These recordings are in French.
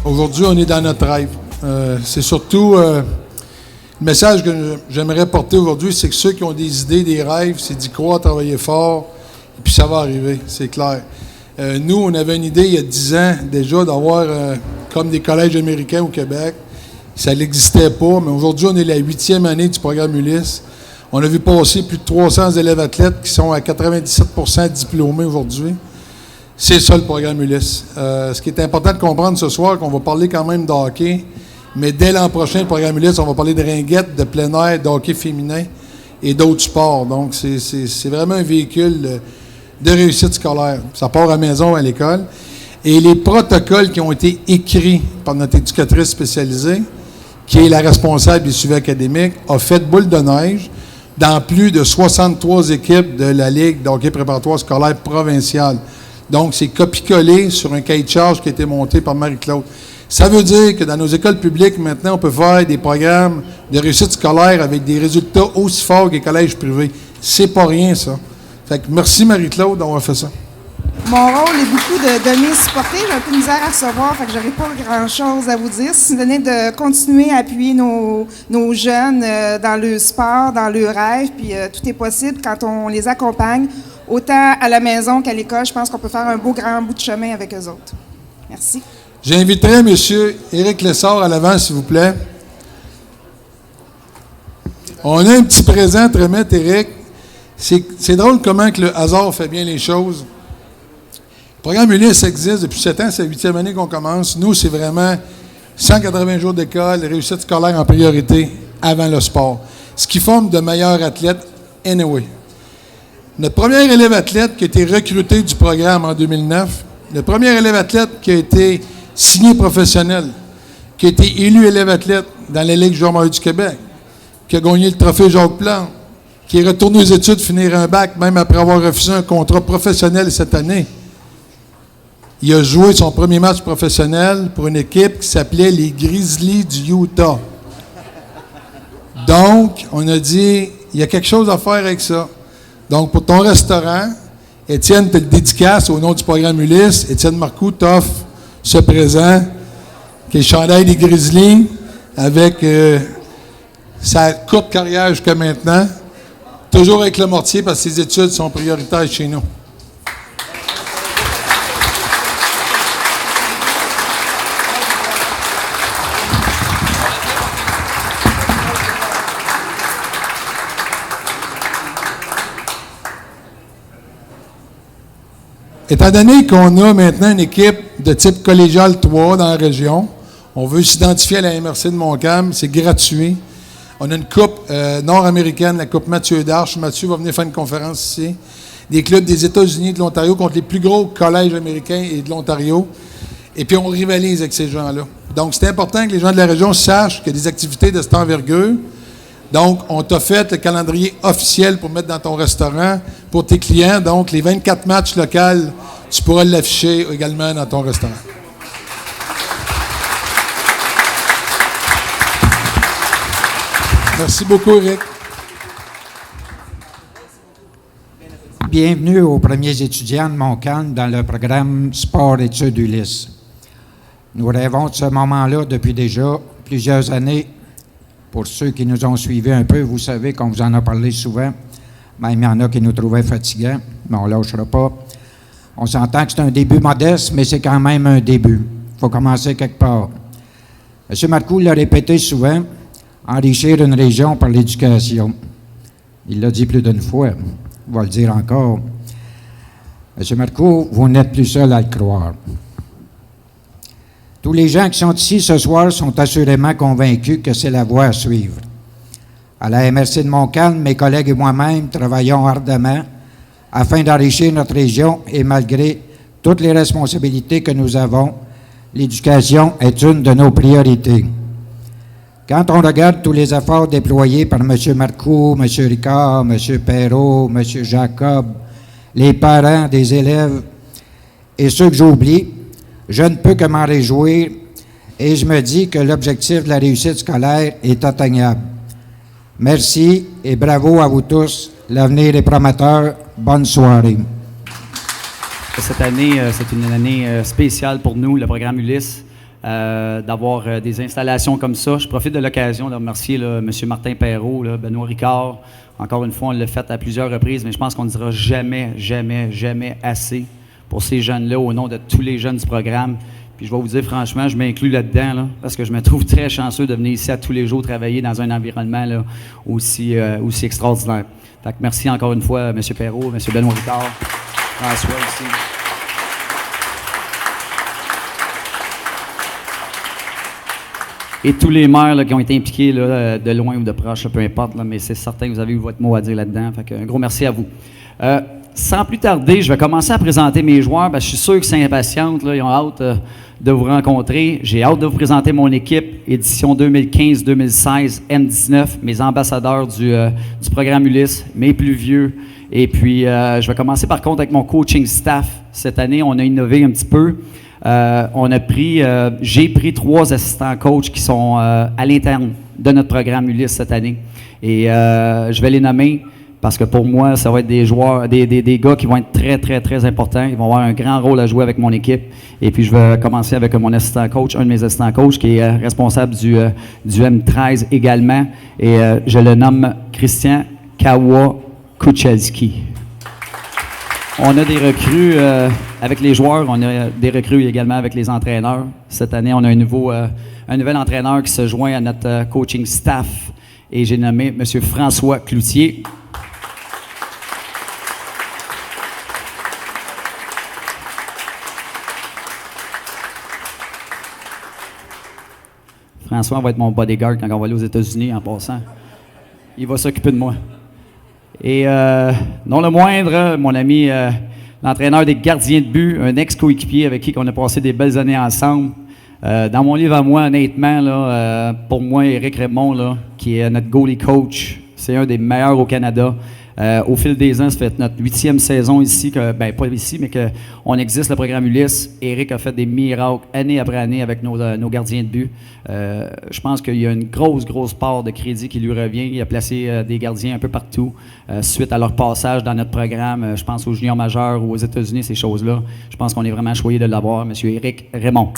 Aujourd'hui, on est dans notre rêve. C'est surtout le message que j'aimerais porter aujourd'hui, c'est que ceux qui ont des idées, des rêves, c'est d'y croire, travailler fort, et puis ça va arriver, c'est clair. Nous, on avait une idée il y a 10 ans déjà d'avoir comme des collèges américains au Québec. Ça n'existait pas, mais aujourd'hui, on est la 8e année du programme Ulysse. On a vu passer plus de 300 élèves athlètes qui sont à 97% diplômés aujourd'hui. C'est ça le programme Ulysse. Ce qui est important de comprendre ce soir, qu'on va parler quand même de hockey, mais dès l'an prochain, le programme Ulysse, on va parler de ringuettes, de plein air, de hockey féminin et d'autres sports. Donc, c'est vraiment un véhicule de réussite scolaire. Ça part à la maison, à l'école. Et les protocoles qui ont été écrits par notre éducatrice spécialisée, qui est la responsable des suivis académiques, a fait boule de neige dans plus de 63 équipes de la Ligue de hockey préparatoire scolaire provinciale. Donc, c'est copié-collé sur un cahier de charge qui a été monté par Marie-Claude. Ça veut dire que dans nos écoles publiques, maintenant, on peut faire des programmes de réussite scolaire avec des résultats aussi forts que les collèges privés. C'est pas rien, ça. Fait que merci, Marie-Claude, d'avoir fait ça. Mon rôle est beaucoup de donner, supporter. J'ai un peu de misère à recevoir, fait que j'aurais pas grand-chose à vous dire. Si vous venez de continuer à appuyer nos jeunes dans le sport, dans le rêve, puis tout est possible quand on les accompagne. Autant à la maison qu'à l'école, je pense qu'on peut faire un beau grand bout de chemin avec eux autres. Merci. J'inviterai M. Éric Lessard à l'avant, s'il vous plaît. On a un petit présent à te remettre, Éric. C'est drôle comment que le hasard fait bien les choses. Le programme Ulysse existe depuis 7 ans, c'est la 8e année qu'on commence. Nous, c'est vraiment 180 jours d'école, réussite scolaire en priorité avant le sport. Ce qui forme de meilleurs athlètes anyway. Notre premier élève athlète qui a été recruté du programme en 2009, le premier élève athlète qui a été signé professionnel, qui a été élu élève athlète dans la Ligue Jean-Marie du Québec, qui a gagné le trophée Jacques Plante, qui est retourné aux études, finir un bac, même après avoir refusé un contrat professionnel cette année. Il a joué son premier match professionnel pour une équipe qui s'appelait les Grizzlies du Utah. Donc, on a dit, il y a quelque chose à faire avec ça. Donc, pour ton restaurant, Étienne te le dédicace au nom du programme Ulysse. Étienne Marcoux t'offre ce présent, qui est le chandail des Grizzlies, avec sa courte carrière jusqu'à maintenant. Toujours avec le mortier, parce que ses études sont prioritaires chez nous. Étant donné qu'on a maintenant une équipe de type collégial 3 dans la région, on veut s'identifier à la MRC de Montcalm, c'est gratuit. On a une coupe nord-américaine, la coupe Mathieu Darche. Mathieu va venir faire une conférence ici. Des clubs des États-Unis et de l'Ontario contre les plus gros collèges américains et de l'Ontario. Et puis on rivalise avec ces gens-là. Donc c'est important que les gens de la région sachent qu'il y a des activités de cette envergure. Donc, on t'a fait le calendrier officiel pour mettre dans ton restaurant pour tes clients. Donc, les 24 matchs locaux, tu pourras l'afficher également dans ton restaurant. Merci beaucoup, Eric. Bienvenue aux premiers étudiants de Montcalm dans le programme Sport-Études Ulysse. Nous rêvons de ce moment-là depuis déjà plusieurs années. Pour ceux qui nous ont suivis un peu, vous savez qu'on vous en a parlé souvent. Même il y en a qui nous trouvaient fatigants, mais on ne lâchera pas. On s'entend que c'est un début modeste, mais c'est quand même un début. Il faut commencer quelque part. M. Marcoux l'a répété souvent, enrichir une région par l'éducation. Il l'a dit plus d'une fois. On va le dire encore. M. Marcoux, vous n'êtes plus seul à le croire. Tous les gens qui sont ici ce soir sont assurément convaincus que c'est la voie à suivre. À la MRC de Montcalm, mes collègues et moi-même travaillons ardemment afin d'enrichir notre région et malgré toutes les responsabilités que nous avons, l'éducation est une de nos priorités. Quand on regarde tous les efforts déployés par M. Marcoux, M. Ricard, M. Perrault, M. Jacob, les parents des élèves et ceux que j'oublie, je ne peux que m'en réjouir et je me dis que l'objectif de la réussite scolaire est atteignable. Merci et bravo à vous tous. L'avenir est prometteur. Bonne soirée. Cette année, c'est une année spéciale pour nous, le programme Ulysse. d'avoir des installations comme ça. Je profite de l'occasion de remercier là, M. Martin Perrault, là, Benoît Ricard. Encore une fois, on l'a fait à plusieurs reprises, mais je pense qu'on ne dira jamais, jamais, jamais assez pour ces jeunes-là au nom de tous les jeunes du programme. Puis je vais vous dire franchement, je m'inclus là-dedans là, parce que je me trouve très chanceux de venir ici à tous les jours travailler dans un environnement là, aussi extraordinaire. Fait que merci encore une fois, M. Perrault, M. Benoît Ricard, François aussi. Et tous les maires là, qui ont été impliqués là, de loin ou de proche, là, peu importe, là, mais c'est certain que vous avez eu votre mot à dire là-dedans. Fait que un gros merci à vous. Sans plus tarder, je vais commencer à présenter mes joueurs. Je suis sûr qu'ils sont impatients, là, ils ont hâte de vous rencontrer. J'ai hâte de vous présenter mon équipe, édition 2015-2016, M19, mes ambassadeurs du programme Ulysse, mes plus vieux. Et puis, je vais commencer par contre avec mon coaching staff. Cette année, on a innové un petit peu. J'ai pris 3 assistants coachs qui sont à l'interne de notre programme Ulysse cette année. Et je vais les nommer parce que pour moi, ça va être des joueurs, des gars qui vont être très, très, très importants. Ils vont avoir un grand rôle à jouer avec mon équipe. Et puis, je vais commencer avec mon assistant coach, un de mes assistants coachs qui est responsable du M13 également. Et je le nomme Christian Kawa-Kuchelski. On a des recrues avec les joueurs, on a des recrues également avec les entraîneurs. Cette année, on a un nouvel entraîneur qui se joint à notre coaching staff et j'ai nommé M. François Cloutier. François va être mon bodyguard quand on va aller aux États-Unis en passant. Il va s'occuper de moi. Et non le moindre, mon ami, l'entraîneur des gardiens de but, un ex-coéquipier avec qui on a passé des belles années ensemble. Dans mon livre à moi, honnêtement, là, pour moi, Éric Raymond, là, qui est notre goalie coach, c'est un des meilleurs au Canada. Au fil des ans, ça fait notre 8e saison ici, pas ici, mais qu'on existe, le programme Ulysse. Éric a fait des miracles année après année avec nos gardiens de but. Je pense qu'il y a une grosse part de crédit qui lui revient. Il a placé des gardiens un peu partout suite à leur passage dans notre programme. Je pense aux juniors majeurs ou aux États-Unis, ces choses-là. Je pense qu'on est vraiment choyé de l'avoir, M. Éric Raymond.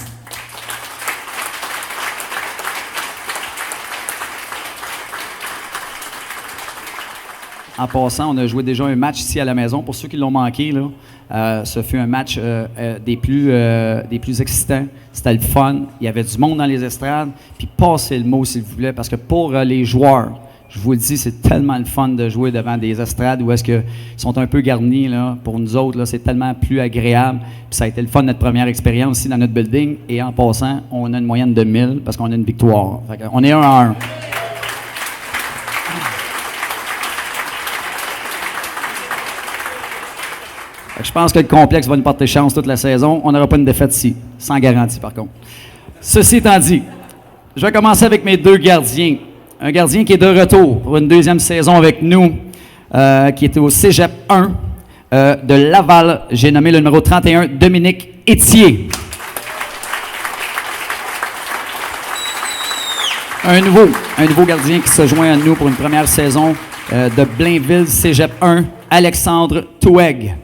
En passant, on a joué déjà un match ici à la maison. Pour ceux qui l'ont manqué, là, ce fut un match des plus excitants. C'était le fun. Il y avait du monde dans les estrades. Puis passez le mot, s'il vous plaît, parce que pour les joueurs, je vous le dis, c'est tellement le fun de jouer devant des estrades où est-ce qu'ils sont un peu garnis. Là. Pour nous autres, là, c'est tellement plus agréable. Puis ça a été le fun de notre première expérience ici dans notre building. Et en passant, on a une moyenne de 1000 parce qu'on a une victoire. Fait on est 1-1. Je pense que le complexe va nous porter chance toute la saison. On n'aura pas une défaite ici, sans garantie par contre. Ceci étant dit, je vais commencer avec mes 2 gardiens. Un gardien qui est de retour pour une 2e saison avec nous, qui était au Cégep 1 de Laval. J'ai nommé le numéro 31, Dominique Étier. Un nouveau gardien qui se joint à nous pour une première saison de Blainville Cégep 1, Alexandre Toueg.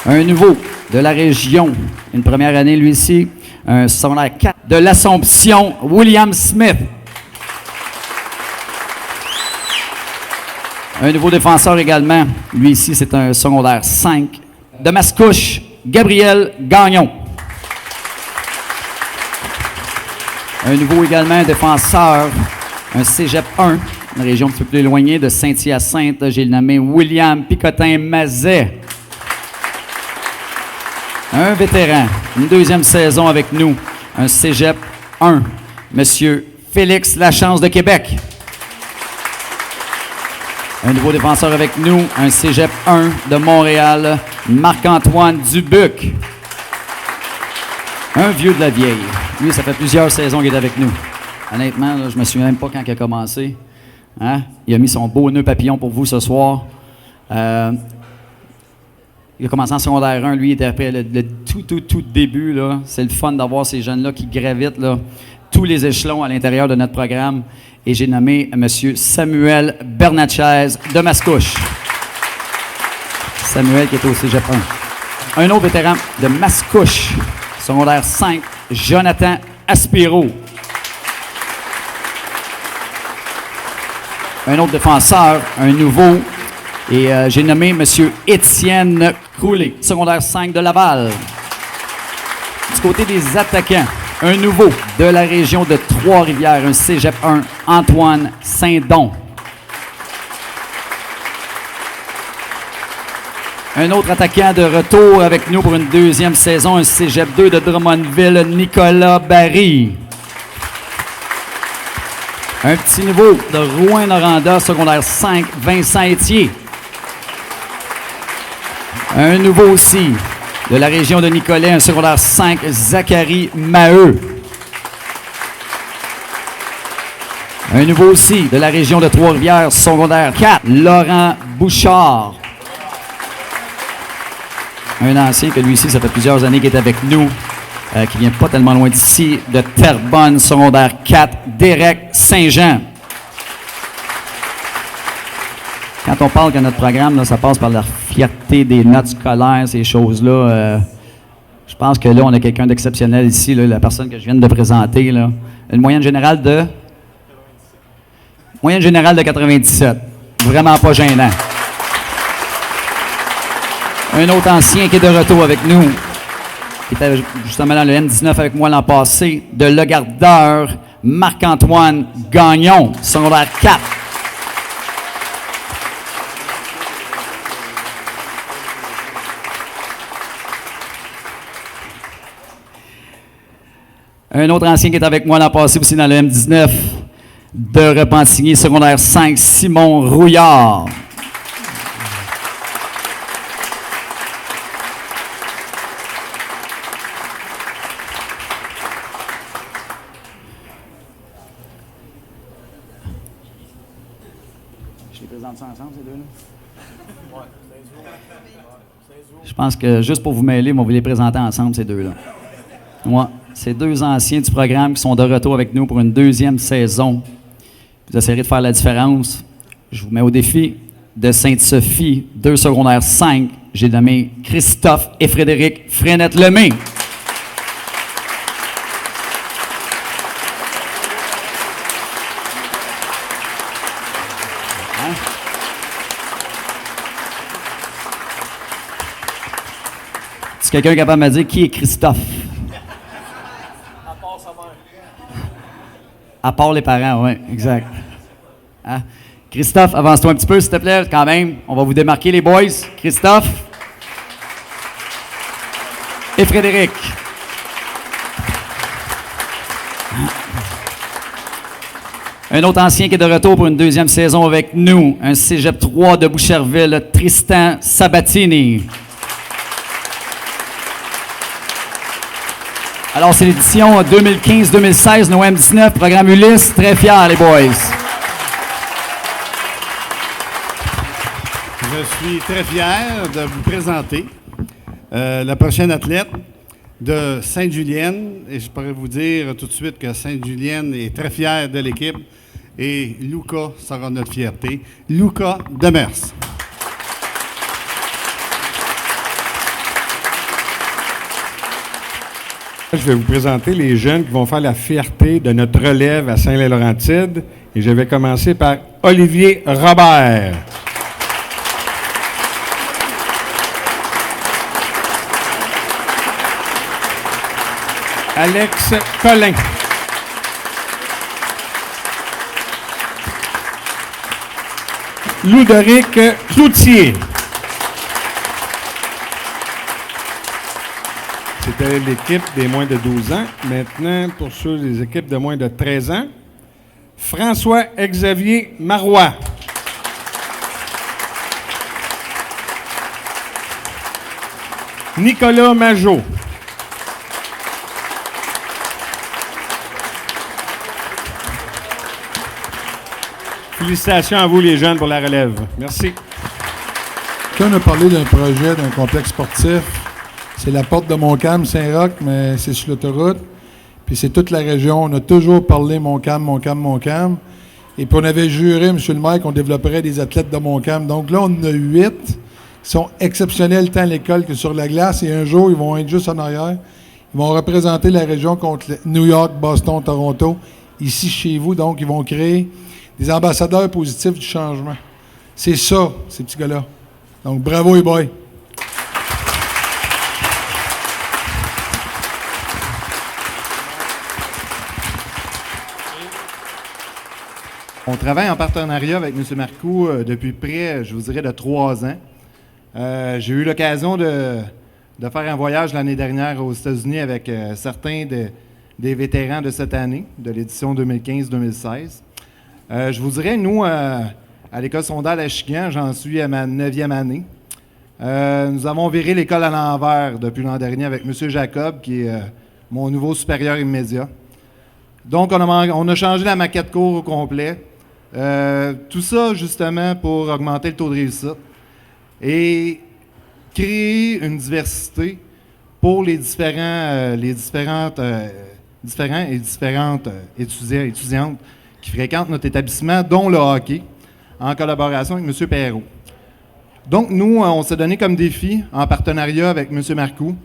Un nouveau de la région, une première année lui ici, un secondaire 4 de l'Assomption, William Smith. Un nouveau défenseur également, lui ici c'est un secondaire 5 de Mascouche, Gabriel Gagnon. Un nouveau également, un défenseur, un Cégep 1, une région un petit peu plus éloignée de Saint-Hyacinthe, j'ai nommé William Picotin-Mazet. Un vétéran, une 2e saison avec nous, un Cégep 1, Monsieur Félix Lachance de Québec. Un nouveau défenseur avec nous, un Cégep 1 de Montréal, Marc-Antoine Dubuc. Un vieux de la vieille. Lui, ça fait plusieurs saisons qu'il est avec nous. Honnêtement, là, je me souviens même pas quand il a commencé. Hein? Il a mis son beau nœud papillon pour vous ce soir. Il a commencé en secondaire 1, lui, il était après le tout début. Là. C'est le fun d'avoir ces jeunes-là qui gravitent là, tous les échelons à l'intérieur de notre programme. Et j'ai nommé M. Samuel Bernatchez de Mascouche. Samuel qui est au Cégep 1. Un autre vétéran de Mascouche, secondaire 5, Jonathan Aspiro. Un autre défenseur, un nouveau, et j'ai nommé M. Étienne Croulé, secondaire 5 de Laval. Du côté des attaquants, un nouveau de la région de Trois-Rivières, un Cégep 1, Antoine Saint-Don. Un autre attaquant de retour avec nous pour une deuxième saison, un Cégep 2 de Drummondville, Nicolas Barry. Un petit nouveau de Rouyn-Noranda, secondaire 5, Vincent Étier. Un nouveau aussi de la région de Nicolet, un secondaire 5, Zachary Maheu. Un nouveau aussi de la région de Trois-Rivières, secondaire 4, Laurent Bouchard. Un ancien que lui aussi, ça fait plusieurs années qu'il est avec nous, qui vient pas tellement loin d'ici, de Terrebonne, secondaire 4, Derek Saint-Jean. Quand on parle que notre programme, là, ça passe par la fierté des notes scolaires, ces choses-là, je pense que là, on a quelqu'un d'exceptionnel ici, là, la personne que je viens de présenter. Là. Une moyenne générale de 97. Vraiment pas gênant. Un autre ancien qui est de retour avec nous, qui était justement dans le M19 avec moi l'an passé, de Le Gardeur, Marc-Antoine Gagnon, secondaire 4. Un autre ancien qui est avec moi l'an passé aussi dans le M19, de Repentigny, secondaire 5, Simon Rouillard. Je pense que juste pour vous mêler, on va vous les présenter ensemble, ces deux-là. Ouais, ces deux anciens du programme qui sont de retour avec nous pour une deuxième saison. Vous essayerez de faire la différence. Je vous mets au défi de Sainte-Sophie, 2 secondaires 5. J'ai nommé Christophe et Frédéric Frenette-Lemay. Quelqu'un est capable de me dire qui est Christophe? À part sa mère. À part les parents, oui, exact. Hein? Christophe, avance-toi un petit peu, s'il te plaît, quand même. On va vous démarquer, les boys. Christophe. Et Frédéric. Un autre ancien qui est de retour pour une deuxième saison avec nous. Un Cégep 3 de Boucherville, Tristan Sabatini. Alors, c'est l'édition 2015-2016, Noël 19, programme Ulysse. Très fiers, les boys. Je suis très fier de vous présenter la prochaine athlète de Sainte-Julienne. Et je pourrais vous dire tout de suite que Sainte-Julienne est très fière de l'équipe. Et Luca sera notre fierté. Luca Demers. Je vais vous présenter les jeunes qui vont faire la fierté de notre relève à Saint-Laurentide. Et je vais commencer par Olivier Robert. Alex Collin. Loudoric Cloutier. C'était l'équipe des moins de 12 ans. Maintenant, pour ceux des équipes de moins de 13 ans, François-Xavier Marois. Nicolas Majot. Félicitations à vous, les jeunes, pour la relève. Merci. Quand on a parlé d'un projet, d'un complexe sportif, c'est la porte de Montcalm, Saint-Roch, mais c'est sur l'autoroute. Puis c'est toute la région. On a toujours parlé Montcalm. Et puis on avait juré, M. le maire, qu'on développerait des athlètes de Montcalm. Donc là, on en a 8. Ils sont exceptionnels tant à l'école que sur la glace. Et un jour, ils vont être juste en arrière. Ils vont représenter la région contre New York, Boston, Toronto, ici chez vous. Donc, ils vont créer des ambassadeurs positifs du changement. C'est ça, ces petits gars-là. Donc, bravo les boys. On travaille en partenariat avec M. Marcoux depuis près, je vous dirais, de 3 ans. J'ai eu l'occasion de faire un voyage l'année dernière aux États-Unis avec certains des vétérans de cette année, de l'édition 2015-2016. Je vous dirais, nous, à l'école secondaire à Chigan, j'en suis à ma 9e année. Nous avons viré l'école à l'envers depuis l'an dernier avec M. Jacob, qui est mon nouveau supérieur immédiat. Donc, on a changé la maquette cours au complet. Tout ça, justement, pour augmenter le taux de réussite et créer une diversité pour les différents et différentes étudiants et étudiantes qui fréquentent notre établissement, dont le hockey, en collaboration avec M. Perrault. Donc, nous, on s'est donné comme défi, en partenariat avec M. Marcoux,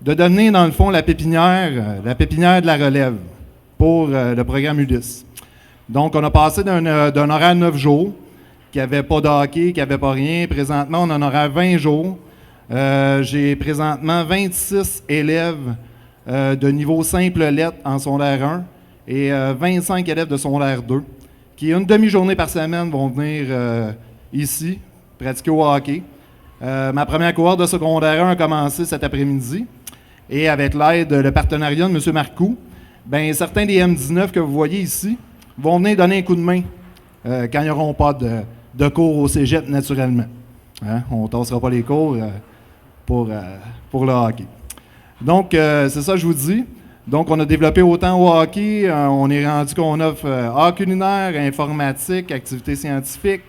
de devenir, dans le fond, la pépinière de la relève pour le programme ULIS. Donc, on a passé d'un horaire de 9 jours, qui n'avait pas de hockey, qui n'avait pas rien. Présentement, on en aura 20 jours. J'ai présentement 26 élèves de niveau simple lettres en secondaire 1 et 25 élèves de secondaire 2, qui, une demi-journée par semaine, vont venir ici, pratiquer au hockey. Ma première cohorte de secondaire 1 a commencé cet après-midi. Et avec l'aide, le partenariat de M. Marcoux, bien, certains des M19 que vous voyez ici vont venir donner un coup de main quand ils n'auront pas de cours au cégep, naturellement. Hein? On ne tassera pas les cours pour le hockey. Donc, c'est ça que je vous dis. Donc, on a développé autant au hockey, on est rendu qu'on offre art culinaire, informatique, activités scientifiques.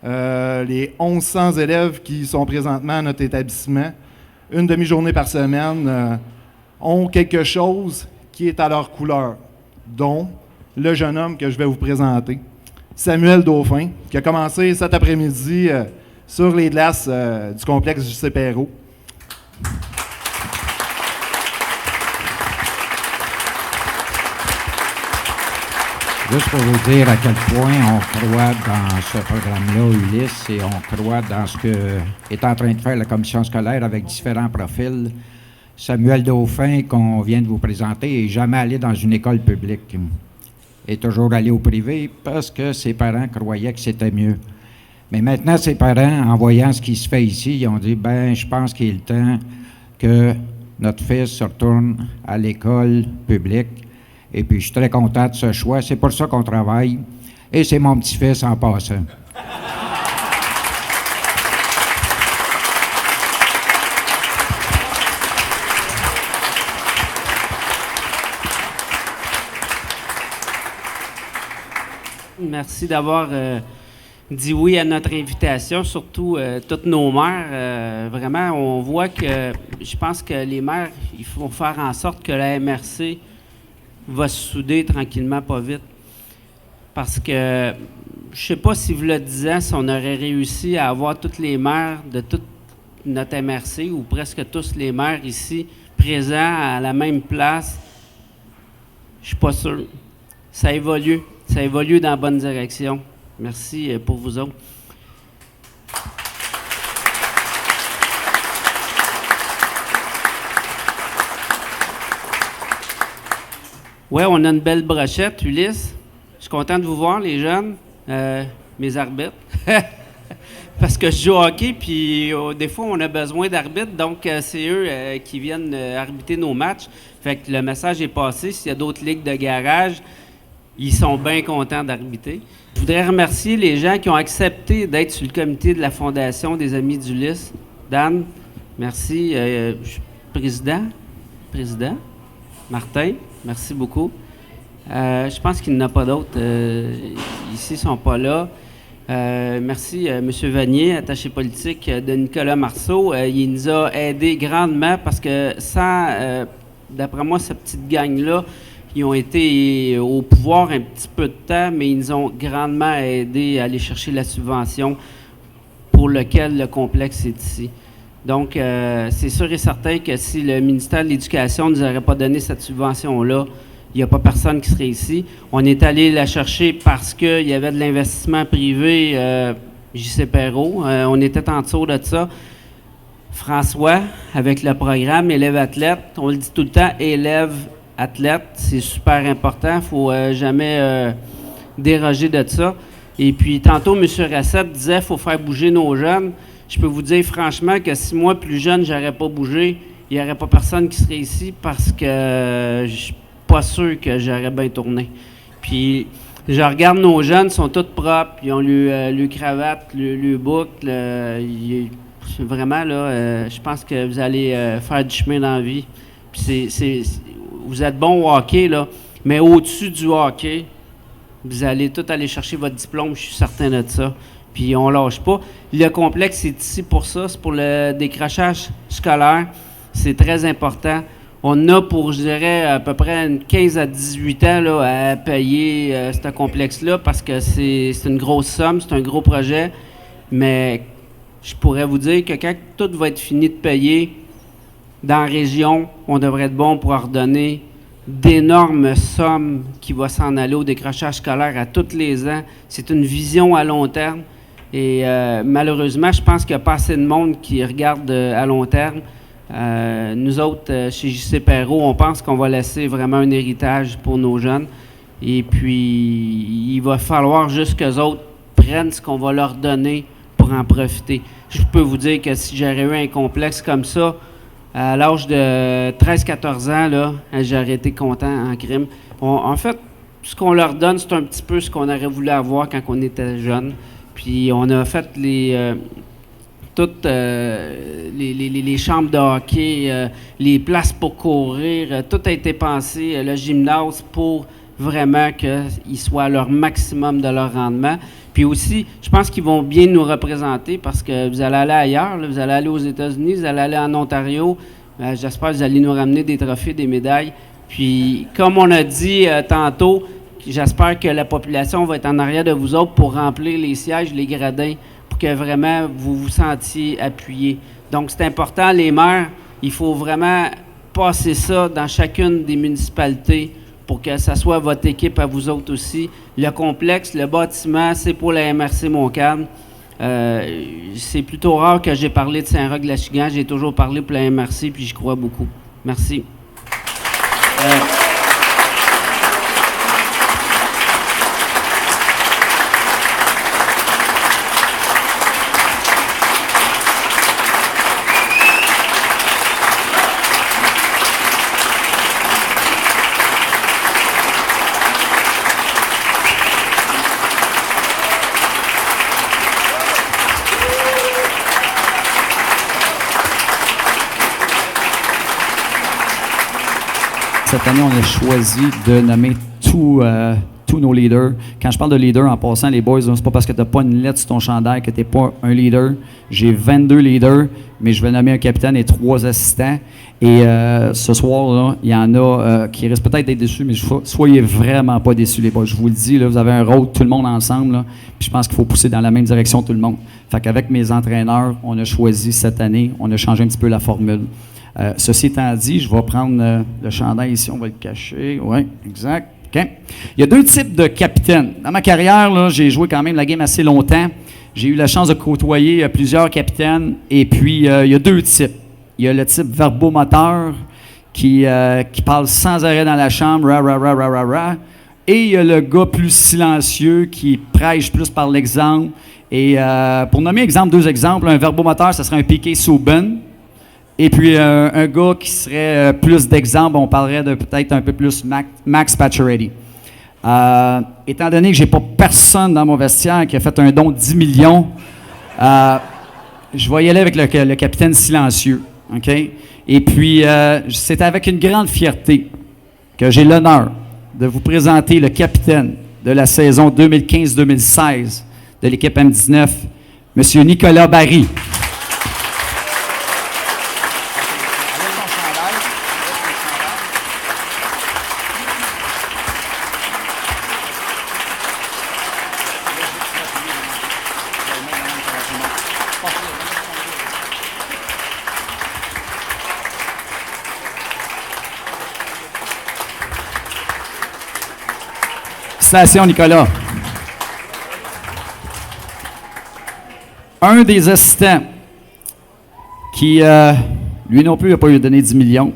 Les 1100 élèves qui sont présentement à notre établissement, une demi-journée par semaine, ont quelque chose qui est à leur couleur, dont le jeune homme que je vais vous présenter, Samuel Dauphin, qui a commencé cet après-midi sur les glaces du complexe J.C. Perrault. Juste pour vous dire à quel point on croit dans ce programme-là, Ulysse, et on croit dans ce que est en train de faire la commission scolaire avec différents profils. Samuel Dauphin, qu'on vient de vous présenter, n'est jamais allé dans une école publique. Il est toujours allé au privé parce que ses parents croyaient que c'était mieux. Mais maintenant, ses parents, en voyant ce qui se fait ici, ils ont dit « ben, je pense qu'il est le temps que notre fils se retourne à l'école publique. » Et puis, je suis très content de ce choix. C'est pour ça qu'on travaille. Et c'est mon petit-fils en passant. Merci d'avoir dit oui à notre invitation, surtout toutes nos mères. Vraiment, on voit que je pense que les mères, il faut faire en sorte que la MRC va se souder tranquillement, pas vite. Parce que je sais pas si vous le disiez, si on aurait réussi à avoir toutes les maires de toute notre MRC, ou presque tous les maires ici, présents à la même place, je suis pas sûr. Ça évolue. Ça évolue dans la bonne direction. Merci pour vous autres. Oui, on a une belle brochette, Ulysse. Je suis content de vous voir, les jeunes, mes arbitres. Parce que je joue au hockey, puis des fois, on a besoin d'arbitres, donc c'est eux qui viennent arbitrer nos matchs. Fait que le message est passé. S'il y a d'autres ligues de garage, ils sont bien contents d'arbitrer. Je voudrais remercier les gens qui ont accepté d'être sur le comité de la Fondation des Amis d'Ulysse. Dan, merci. Président, Martin, merci beaucoup. Je pense qu'il n'y en a pas d'autres. Ici, ils ne sont pas là. Merci M. Vanier, attaché politique de Nicolas Marceau. Il nous a aidés grandement parce que sans, d'après moi, cette petite gang-là, ils ont été au pouvoir un petit peu de temps, mais ils nous ont grandement aidés à aller chercher la subvention pour lequel le complexe est ici. Donc, c'est sûr et certain que si le ministère de l'Éducation ne nous aurait pas donné cette subvention-là, il n'y a pas personne qui serait ici. On est allé la chercher parce qu'il y avait de l'investissement privé JC Perrault. On était en dessous de ça. François, avec le programme élève-athlète, on le dit tout le temps, élève-athlète, c'est super important. Il ne faut jamais déroger de ça. Et puis, tantôt, M. Racette disait qu'il faut faire bouger nos jeunes. Je peux vous dire franchement que si moi, plus jeune, je n'aurais pas bougé, il n'y aurait pas personne qui serait ici parce que je suis pas sûr que j'aurais bien tourné. Puis, je regarde nos jeunes, ils sont tous propres, ils ont le cravate, le boucle. Vraiment, là, je pense que vous allez faire du chemin dans la vie. Puis vous êtes bon au hockey, là, mais au-dessus du hockey, vous allez tout aller chercher votre diplôme, je suis certain de ça. Puis on lâche pas. Le complexe est ici pour ça, c'est pour le décrochage scolaire. C'est très important. On a pour, je dirais, à peu près 15 à 18 ans là, à payer ce complexe-là parce que c'est une grosse somme, c'est un gros projet. Mais je pourrais vous dire que quand tout va être fini de payer, dans la région, on devrait être bon pour redonner d'énormes sommes qui vont s'en aller au décrochage scolaire à tous les ans. C'est une vision à long terme. Et malheureusement, je pense qu'il n'y a pas assez de monde qui regarde à long terme. Nous autres, chez JC Perrault, on pense qu'on va laisser vraiment un héritage pour nos jeunes. Et puis, il va falloir juste qu'eux autres prennent ce qu'on va leur donner pour en profiter. Je peux vous dire que si j'aurais eu un complexe comme ça, à l'âge de 13-14 ans, là, j'aurais été content en crime. En fait, ce qu'on leur donne, c'est un petit peu ce qu'on aurait voulu avoir quand on était jeune. Puis on a fait toutes les chambres de hockey, les places pour courir, tout a été pensé, le gymnase pour vraiment qu'ils soient à leur maximum de leur rendement. Puis aussi, je pense qu'ils vont bien nous représenter parce que vous allez aller ailleurs, là, vous allez aller aux États-Unis, vous allez aller en Ontario. J'espère que vous allez nous ramener des trophées, des médailles. Puis, comme on a dit tantôt, j'espère que la population va être en arrière de vous autres pour remplir les sièges, les gradins, pour que vraiment vous vous sentiez appuyés. Donc, c'est important, les maires, il faut vraiment passer ça dans chacune des municipalités pour que ça soit votre équipe à vous autres aussi. Le complexe, le bâtiment, c'est pour la MRC Montcalm. C'est plutôt rare que j'ai parlé de Saint-Roch-de-la-Chigan. J'ai toujours parlé pour la MRC, puis j'y crois beaucoup. Merci. Cette année, on a choisi de nommer tous nos leaders. Quand je parle de leaders, en passant, les boys, c'est pas parce que tu n'as pas une lettre sur ton chandail que tu n'es pas un leader. J'ai 22 leaders, mais je vais nommer un capitaine et 3 assistants. Et ce soir, là, il y en a qui risquent peut-être d'être déçus, mais soyez vraiment pas déçus, les boys. Je vous le dis, là, vous avez un rôle, tout le monde ensemble. Là, puis je pense qu'il faut pousser dans la même direction tout le monde. Fait qu'avec mes entraîneurs, on a choisi cette année, on a changé un petit peu la formule. Ceci étant dit, je vais prendre le chandail ici, on va le cacher. Oui, exact. OK. Il y a 2 types de capitaines. Dans ma carrière, là, j'ai joué quand même la game assez longtemps. J'ai eu la chance de côtoyer plusieurs capitaines. Et puis, il y a 2 types. Il y a le type verbomoteur qui parle sans arrêt dans la chambre, ra, ra, ra, ra, ra, ra. Et il y a le gars plus silencieux qui prêche plus par l'exemple. Et pour nommer 2 exemples, un verbomoteur, ça serait un P.K. Subban. Et puis, un gars qui serait plus d'exemple, on parlerait de peut-être un peu plus Max Pacioretty. Étant donné que je n'ai pas personne dans mon vestiaire qui a fait un don de 10 millions, je vais y aller avec le capitaine silencieux. Okay? Et puis, c'est avec une grande fierté que j'ai l'honneur de vous présenter le capitaine de la saison 2015-2016 de l'équipe M19, M. Nicolas Barry. Félicitations, Nicolas. Un des assistants qui, lui non plus, n'a pas eu donné 10 millions.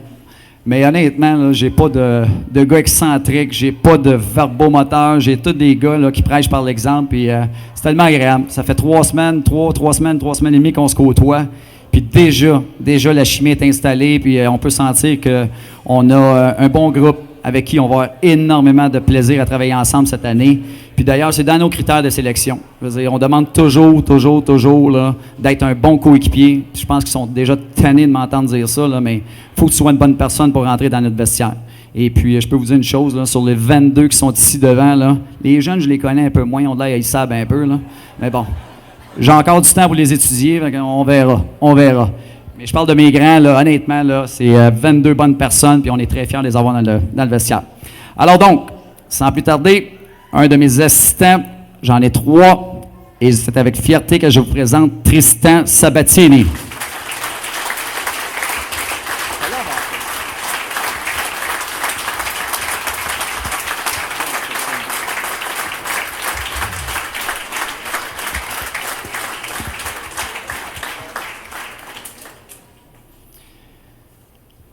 Mais honnêtement, là, j'ai pas de gars excentriques, j'ai pas de verbomoteur, j'ai tous des gars là, qui prêchent par l'exemple. Puis c'est tellement agréable. Ça fait 3 semaines et demie qu'on se côtoie. Puis déjà la chimie est installée, puis on peut sentir qu'on a un bon groupe avec qui on va avoir énormément de plaisir à travailler ensemble cette année. Puis d'ailleurs, c'est dans nos critères de sélection. Je veux dire, on demande toujours là, d'être un bon coéquipier. Je pense qu'ils sont déjà tannés de m'entendre dire ça, là, mais il faut que tu sois une bonne personne pour rentrer dans notre vestiaire. Et puis, je peux vous dire une chose, là, sur les 22 qui sont ici devant, là, les jeunes, je les connais un peu moins, on l'air, ils savent un peu, là. Mais bon, j'ai encore du temps pour les étudier, on verra. Mais je parle de mes grands, là, honnêtement, là, c'est 22 bonnes personnes, puis on est très fiers de les avoir dans le vestiaire. Alors donc, sans plus tarder, un de mes assistants, j'en ai 3, et c'est avec fierté que je vous présente Tristan Sabatini.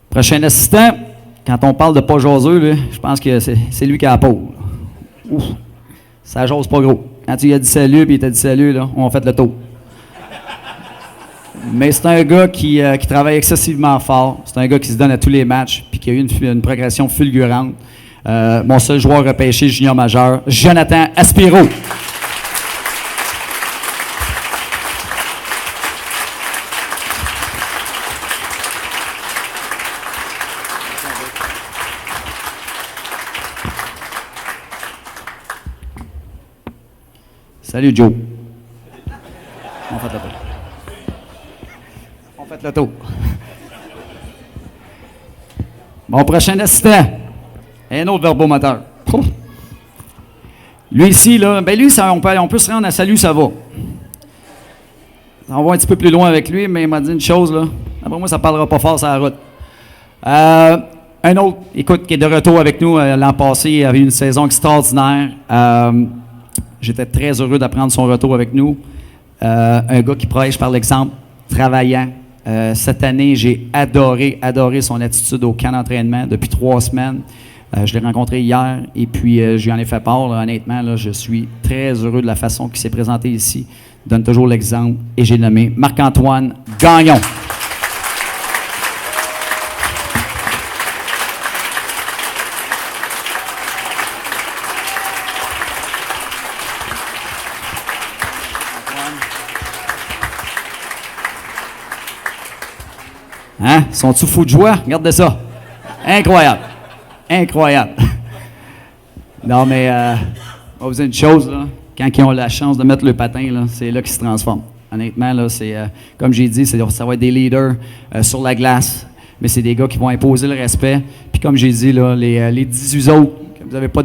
Prochain assistant, quand on parle de pas jaseux, là, je pense que c'est lui qui a la peau. Ouf, ça jase pas gros. Quand tu lui as dit salut puis il t'a dit salut, là, on a fait le tour. Mais c'est un gars qui travaille excessivement fort. C'est un gars qui se donne à tous les matchs puis qui a eu une progression fulgurante. Mon seul joueur repêché junior majeur, Jonathan Aspiro. Salut Joe. On fait le tour. Mon prochain assistant, un autre verbomoteur. Lui ici, là, ben lui, on peut se rendre à salut, ça va. On va un petit peu plus loin avec lui, mais il m'a dit une chose, là. Après moi, ça ne parlera pas fort sur la route. Un autre, écoute, qui est de retour avec nous l'an passé, il avait une saison extraordinaire. J'étais très heureux d'apprendre son retour avec nous. Un gars qui prêche par l'exemple, travaillant. Cette année, j'ai adoré son attitude au camp d'entraînement depuis 3 semaines. Je l'ai rencontré hier et puis je lui en ai fait part. Là, honnêtement, là, je suis très heureux de la façon qu'il s'est présenté ici. Il donne toujours l'exemple et j'ai nommé Marc-Antoine Gagnon. Hein? Sont-ils fous de joie? Regardez ça. Incroyable. Non, mais on va vous dire une chose, là. Quand ils ont la chance de mettre le patin, là, c'est là qu'ils se transforment. Honnêtement, là, c'est, comme j'ai dit, ça va être des leaders sur la glace, mais c'est des gars qui vont imposer le respect. Puis comme j'ai dit, là, les 18 autres, vous n'avez pas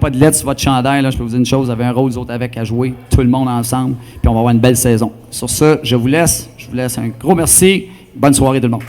de lettres sur votre chandail, là, je peux vous dire une chose, vous avez un rôle, vous autres avec à jouer, tout le monde ensemble, puis on va avoir une belle saison. Sur ce, je vous laisse un gros merci. Bonne soirée tout le monde.